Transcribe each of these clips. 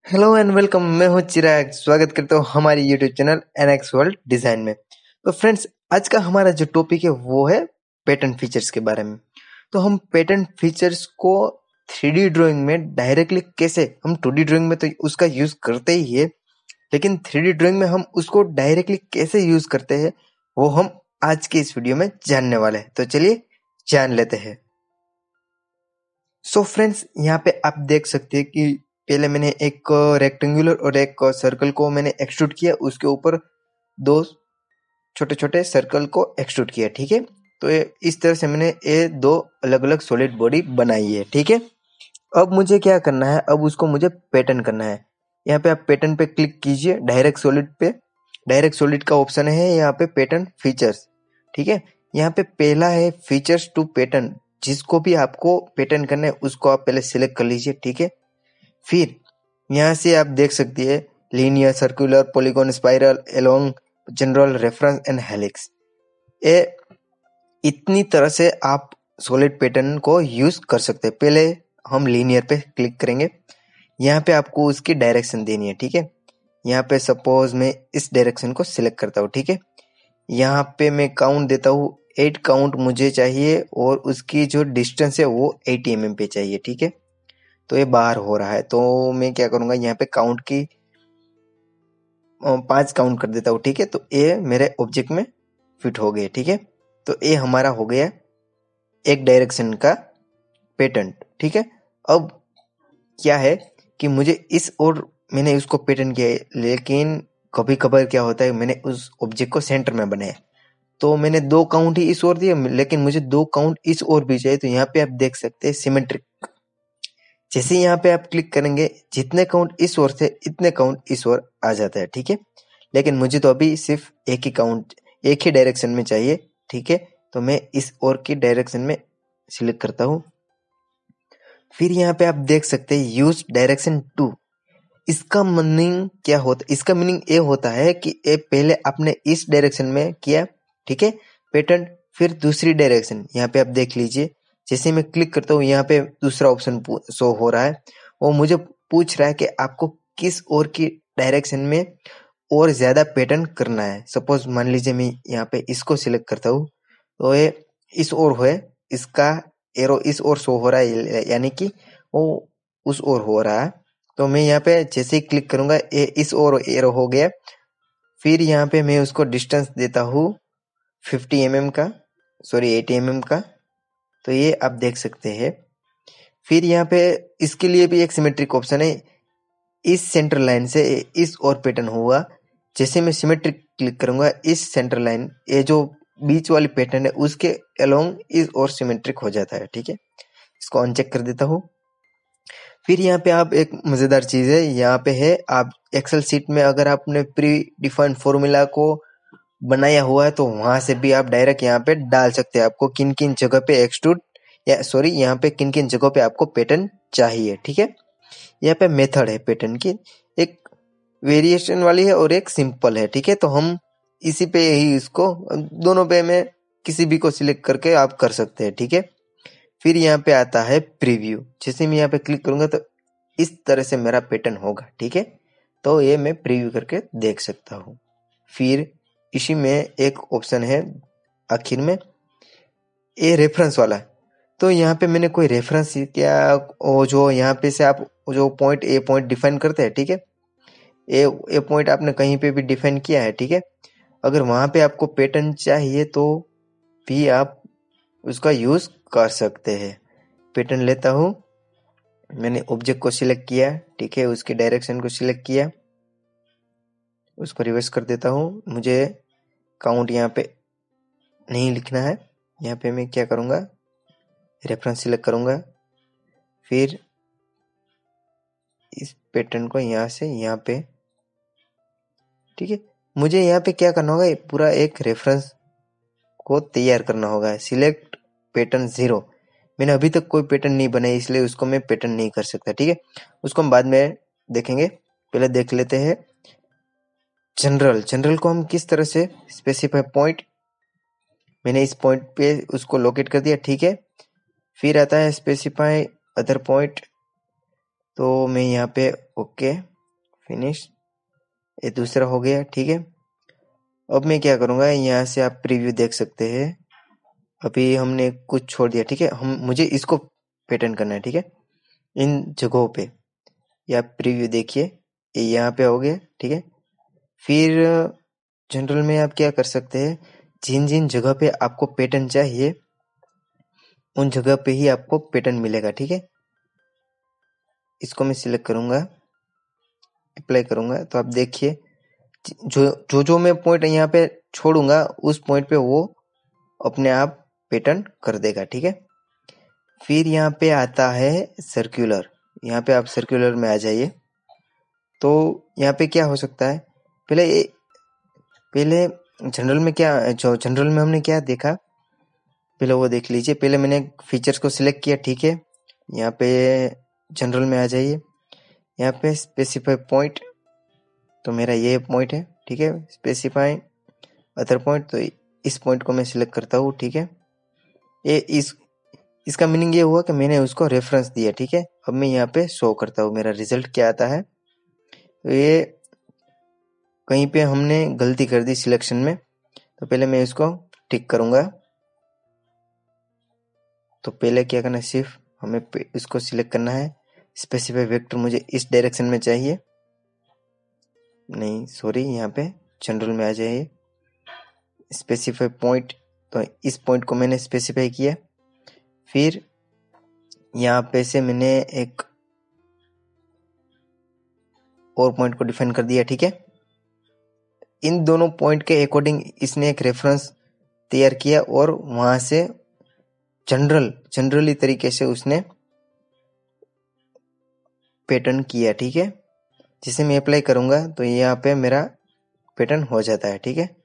Hello and welcome. मैं हूँ चिराग। स्वागत करता हूँ हमारी YouTube channel NX world design में। तो फ्रेंड्स, आज का हमारा जो टॉपिक है वो है पैटर्न फीचर्स के बारे में। तो हम पैटर्न फीचर्स को 3D ड्राइंग में डायरेक्टली कैसे, हम 2D ड्राइंग में तो उसका यूज करते ही है, लेकिन 3D ड्राइंग में हम उसको डायरेक्टली कैसे यूज करते हैं वो हम आज के इस वीडियो में जानने वाले हैं। तो चलिए जान लेते हैं। सो फ्रेंड्स, यहाँ पे आप देख सकते हैं कि पहले मैंने एक रेक्टेंगुलर और एक सर्कल को मैंने एक्सट्रूड किया, उसके ऊपर दो छोटे छोटे सर्कल को एक्सट्रूड किया। ठीक है, तो इस तरह से मैंने ये दो अलग अलग सॉलिड बॉडी बनाई है। ठीक है, अब मुझे क्या करना है, अब उसको मुझे पैटर्न करना है। यहाँ पे आप पैटर्न पे क्लिक कीजिए, डायरेक्ट सॉलिड पे। डायरेक्ट सॉलिड का ऑप्शन है यहाँ पे पैटर्न फीचर्स। ठीक है, यहाँ पे पहला है फीचर्स टू पैटर्न। जिसको भी आपको पैटर्न करना है उसको आप पहले सिलेक्ट कर लीजिए। ठीक है, फिर यहाँ से आप देख सकती है linear, circular, polygon, spiral, along, general, reference and helix. ये इतनी तरह से आप सॉलिड पैटर्न को यूज कर सकते हैं। पहले हम लीनियर पे क्लिक करेंगे। यहाँ पे आपको उसकी डायरेक्शन देनी है। ठीक है, यहाँ पे सपोज मैं इस डायरेक्शन को सिलेक्ट करता हूँ। ठीक है, यहाँ पे मैं काउंट देता हूँ 8 काउंट मुझे चाहिए, और उसकी जो डिस्टेंस है वो 80 mm पे चाहिए। ठीक है, तो ये बाहर हो रहा है, तो मैं क्या करूंगा, यहाँ पे काउंट की 5 काउंट कर देता हूँ। ठीक है, तो ये मेरे ऑब्जेक्ट में फिट हो गए। ठीक है, तो ये हमारा हो गया एक डायरेक्शन का पैटर्न। ठीक है, अब क्या है कि मुझे इस और मैंने उसको पैटर्न किया है, लेकिन कभी कभार क्या होता है, मैंने उस ऑब्जेक्ट को सेंटर में बनाया, तो मैंने 2 काउंट ही इस ओर दिए, लेकिन मुझे 2 काउंट इस ओर भी चाहिए। तो यहाँ पे आप देख सकते हैं सिमेट्रिक। जैसे यहाँ पे आप क्लिक करेंगे, जितने काउंट इस ओर थे इतने काउंट इस ओर आ जाता है। ठीक है, लेकिन मुझे तो अभी सिर्फ एक ही काउंट, एक ही डायरेक्शन में चाहिए। ठीक है, तो मैं इस ओर की डायरेक्शन में सिलेक्ट करता हूँ। फिर यहाँ पे आप देख सकते हैं यूज डायरेक्शन टू। इसका मीनिंग क्या होता है? इसका मीनिंग ये होता है कि ये पहले आपने इस डायरेक्शन में किया, ठीक है, पैटर्न, फिर दूसरी डायरेक्शन। यहाँ पे आप देख लीजिए, जैसे मैं क्लिक करता हूँ यहाँ पे दूसरा ऑप्शन शो हो रहा है। वो मुझे पूछ रहा है कि आपको किस ओर की डायरेक्शन में और ज्यादा पैटर्न करना है। सपोज मान लीजिए मैं यहाँ पे इसको सिलेक्ट करता हूँ, तो ये इस ओर है, इसका एरो इस ओर शो हो रहा है, यानी कि वो उस ओर हो रहा है। तो मैं यहाँ पे जैसे ही क्लिक करूंगा ये इस ओर एरो हो गया। फिर यहाँ पे मैं उसको डिस्टेंस देता हूँ 50 mm का, सॉरी 80 mm का। तो ये आप देख सकते हैं। फिर यहाँ पे इसके लिए भी एक सिमेट्रिक ऑप्शन है। इस सेंटर लाइन से इस और पैटर्न हुआ, जैसे मैं सिमेट्रिक क्लिक करूंगा, इस सेंटर लाइन, ये जो बीच वाली पैटर्न है उसके अलोंग इस और सिमेट्रिक हो जाता है। ठीक है, इसको अनचेक कर देता हूँ। फिर यहाँ पे आप एक मजेदार चीज है, यहाँ पे है आप एक्सेल शीट में अगर आपने प्री डिफाइंड फॉर्मूला को बनाया हुआ है तो वहां से भी आप डायरेक्ट यहाँ पे डाल सकते हैं। आपको किन किन जगह पे एक्सट्रूड, या सॉरी यहाँ पे किन किन जगहों पे आपको पैटर्न चाहिए। ठीक है, यहाँ पे मेथड है पैटर्न की, एक वेरिएशन वाली है और एक सिंपल है। ठीक है, तो हम इसी पे ही इसको दोनों पे में किसी भी को सिलेक्ट करके आप कर सकते हैं। ठीक है, फिर यहाँ पे आता है प्रीव्यू। जैसे मैं यहाँ पे क्लिक करूंगा तो इस तरह से मेरा पैटर्न होगा। ठीक है, तो ये मैं प्रीव्यू करके देख सकता हूँ। फिर इसी में एक ऑप्शन है आखिर में, ये रेफरेंस वाला। तो यहाँ पे मैंने कोई रेफरेंस किया, और जो यहाँ पे से आप जो पॉइंट ए पॉइंट डिफाइन करते हैं, ठीक है, ए पॉइंट आपने कहीं पे भी डिफाइन किया है। ठीक है, अगर वहां पे आपको पैटर्न चाहिए तो भी आप उसका यूज कर सकते हैं। पैटर्न लेता हूँ, मैंने ऑब्जेक्ट को सिलेक्ट किया, ठीक है, उसकी डायरेक्शन को सिलेक्ट किया, उसको रिवर्स कर देता हूँ। मुझे काउंट यहाँ पे नहीं लिखना है, यहाँ पे मैं क्या करूँगा, रेफरेंस सिलेक्ट करूँगा। फिर इस पैटर्न को यहाँ से यहाँ पे, ठीक है, मुझे यहाँ पे क्या करना होगा, पूरा एक रेफरेंस को तैयार करना होगा। सिलेक्ट पैटर्न 0, मैंने अभी तक कोई पैटर्न नहीं बनाई इसलिए उसको मैं पैटर्न नहीं कर सकता। ठीक है, उसको हम बाद में देखेंगे, पहले देख लेते हैं जनरल को हम किस तरह से स्पेसिफाई पॉइंट, मैंने इस पॉइंट पे उसको लोकेट कर दिया। ठीक है, फिर आता है स्पेसिफाई अदर पॉइंट, तो मैं यहाँ पे ओके फिनिश, ये दूसरा हो गया। ठीक है, अब मैं क्या करूंगा, यहाँ से आप प्रीव्यू देख सकते हैं, अभी हमने कुछ छोड़ दिया। ठीक है, मुझे इसको पैटर्न करना है। ठीक है, इन जगहों पे या प्रीव्यू देखिए, ये यहाँ पे हो गया। ठीक है, फिर जनरल में आप क्या कर सकते हैं, जिन जिन जगह पे आपको पैटर्न चाहिए उन जगह पे ही आपको पैटर्न मिलेगा। ठीक है, इसको मैं सिलेक्ट करूंगा, अप्लाई करूंगा, तो आप देखिए जो मैं पॉइंट यहाँ पे छोड़ूंगा उस पॉइंट पे वो अपने आप पैटर्न कर देगा। ठीक है, फिर यहाँ पे आता है सर्कुलर, यहाँ पे आप सर्कुलर में आ जाइए। तो यहाँ पे क्या हो सकता है, पहले जनरल में जनरल में हमने क्या देखा, पहले वो देख लीजिए। पहले मैंने फीचर्स को सिलेक्ट किया। ठीक है, यहाँ पे जनरल में आ जाइए, यहाँ पे स्पेसिफाई पॉइंट, तो मेरा ये पॉइंट है। ठीक है, स्पेसिफाई अदर पॉइंट, तो इस पॉइंट को मैं सिलेक्ट करता हूँ। ठीक है, ये इसका मीनिंग ये हुआ कि मैंने उसको रेफरेंस दिया। ठीक है, अब मैं यहाँ पे शो करता हूँ मेरा रिजल्ट क्या आता है। तो ये कहीं पे हमने गलती कर दी सिलेक्शन में, तो पहले मैं इसको टिक करूंगा। तो पहले क्या करना है, सिर्फ हमें इसको सिलेक्ट करना है। स्पेसिफाई वेक्टर मुझे इस डायरेक्शन में चाहिए, नहीं सॉरी, यहाँ पे जनरल में आ जाइए, स्पेसिफाई पॉइंट, तो इस पॉइंट को मैंने स्पेसिफाई किया। फिर यहाँ पे से मैंने एक और पॉइंट को डिफाइन कर दिया। ठीक है, इन दोनों पॉइंट के अकॉर्डिंग इसने एक रेफरेंस तैयार किया और वहां से जनरली तरीके से उसने पैटर्न किया। ठीक है, जिसे मैं अप्लाई करूंगा तो यहाँ पे मेरा पैटर्न हो जाता है। ठीक है,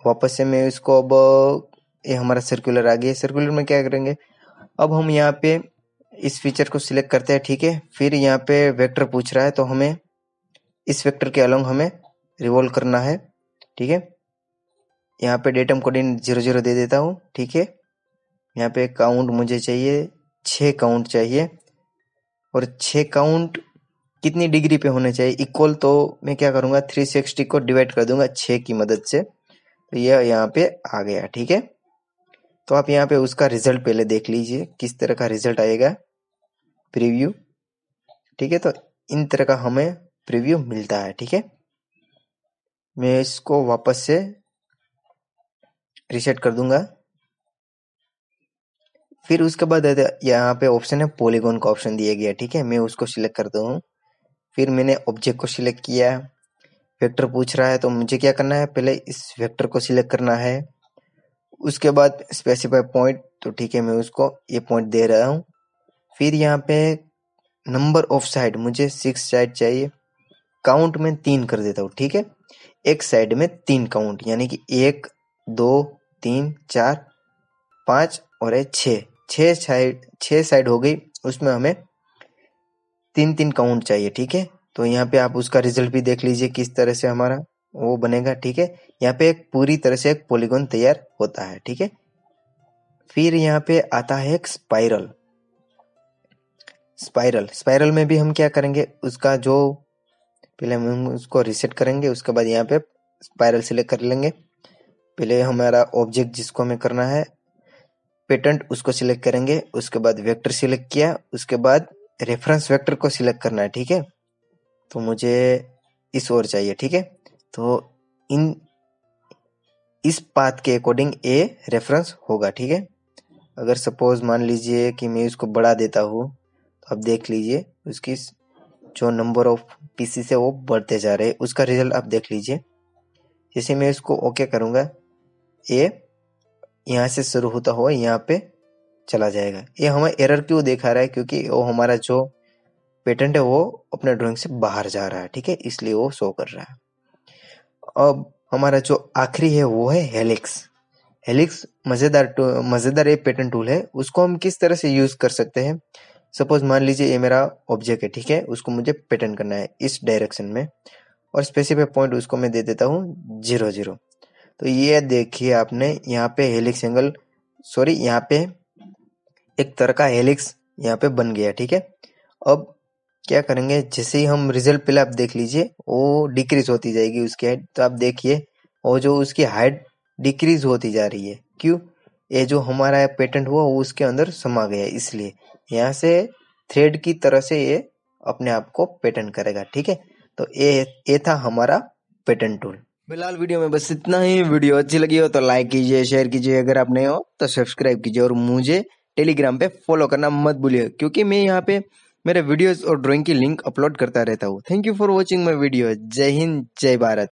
वापस से मैं इसको, अब ये हमारा सर्कुलर आ गया। सर्कुलर में क्या करेंगे, अब हम यहाँ पे इस फीचर को सिलेक्ट करते हैं। ठीक है, फिर यहाँ पे वेक्टर पूछ रहा है, तो हमें इस वेक्टर के अलोंग हमें रिवॉल्व करना है। ठीक है, यहाँ पे डेटम कोऑर्डिनेट 00 दे देता हूँ। ठीक है, यहाँ पे काउंट मुझे चाहिए 6 काउंट चाहिए, और 6 काउंट कितनी डिग्री पे होने चाहिए, इक्वल, तो मैं क्या करूंगा 360 को डिवाइड कर दूंगा 6 की मदद से, तो यह यहाँ पे आ गया। ठीक है, तो आप यहाँ पे उसका रिजल्ट पहले देख लीजिए किस तरह का रिजल्ट आएगा, प्रीव्यू। ठीक है, तो इन तरह का हमें प्रीव्यू मिलता है। ठीक है, मैं इसको वापस से रीसेट कर दूंगा। फिर उसके बाद यहाँ पे ऑप्शन है पॉलीगॉन का ऑप्शन दिया गया। ठीक है, मैं उसको सिलेक्ट करता हूँ। फिर मैंने ऑब्जेक्ट को सिलेक्ट किया, वेक्टर पूछ रहा है तो मुझे क्या करना है, पहले इस वेक्टर को सिलेक्ट करना है, उसके बाद स्पेसिफाई पॉइंट, तो ठीक है मैं उसको ये पॉइंट दे रहा हूँ। फिर यहाँ पे नंबर ऑफ साइड मुझे 6 साइड चाहिए, काउंट में 3 कर देता हूँ। ठीक है, एक साइड में 3 काउंट, यानी कि 1 2 3 4 5 और 6 साइड हो गई, उसमें हमें 3 काउंट चाहिए। ठीक है, तो यहाँ पे आप उसका रिजल्ट भी देख लीजिए किस तरह से हमारा वो बनेगा। ठीक है, यहाँ पे एक पूरी तरह से एक पॉलीगॉन तैयार होता है। ठीक है, फिर यहाँ पे आता है एक स्पाइरल में भी हम क्या करेंगे, उसका जो पहले हम उसको रिसेट करेंगे, उसके बाद यहाँ पे स्पाइरल सिलेक्ट कर लेंगे। पहले हमारा ऑब्जेक्ट जिसको हमें करना है पेटेंट, उसको सिलेक्ट करेंगे, उसके बाद वेक्टर सिलेक्ट किया, उसके बाद रेफरेंस वेक्टर को सिलेक्ट करना है। ठीक है, तो मुझे इस ओर चाहिए। ठीक है, तो इस पाथ के अकॉर्डिंग ए रेफरेंस होगा। ठीक है, अगर सपोज मान लीजिए कि मैं इसको बढ़ा देता हूँ, तो आप देख लीजिए उसकी जो नंबर ऑफ पीसीस है वो बढ़ते जा रहे हैं, उसका रिजल्ट आप देख लीजिए। जैसे मैं इसको ओके करूंगा, ए यहाँ से शुरू होता हुआ यहाँ पे चला जाएगा। ये हमें एरर क्यों दिखा रहा है, क्योंकि वो हमारा जो पेटेंट है वो अपने ड्राइंग से बाहर जा रहा है। ठीक है, इसलिए वो शो कर रहा है। अब हमारा जो आखिरी है वो है हेलिक्स मजेदार एक पेटेंट टूल है, उसको हम किस तरह से यूज कर सकते हैं। सपोज मान लीजिए ये मेरा ऑब्जेक्ट है। ठीक है, उसको मुझे पेटेंट करना है इस डायरेक्शन में, और स्पेसिफिक पॉइंट उसको मैं दे देता हूँ 00। तो ये देखिए आपने यहाँ पे हेलिक्स एंगल, सॉरी यहाँ पे एक तरह का हेलिक्स यहाँ पे बन गया। ठीक है, अब क्या करेंगे, जैसे ही हम रिजल्ट पहले आप देख लीजिए वो डिक्रीज होती जाएगी उसकी हाइट। तो आप देखिए वो जो उसकी हाइट डिक्रीज होती जा रही है, क्यों? ये जो हमारा पेटेंट हुआ वो उसके अंदर समा गया, इसलिए यहाँ से थ्रेड की तरह से ये अपने आप को पेटेंट करेगा। ठीक है, तो ये था हमारा पेटेंट टूल। फिलहाल वीडियो में बस इतना ही। वीडियो अच्छी लगी हो तो लाइक कीजिए, शेयर कीजिए, अगर आप नए हो तो सब्सक्राइब कीजिए, और मुझे टेलीग्राम पे फॉलो करना मत भूलिए, क्योंकि मैं यहाँ पे मेरे वीडियोस और ड्राइंग की लिंक अपलोड करता रहता हूँ। Thank you for watching my video. जय हिंद, जय भारत।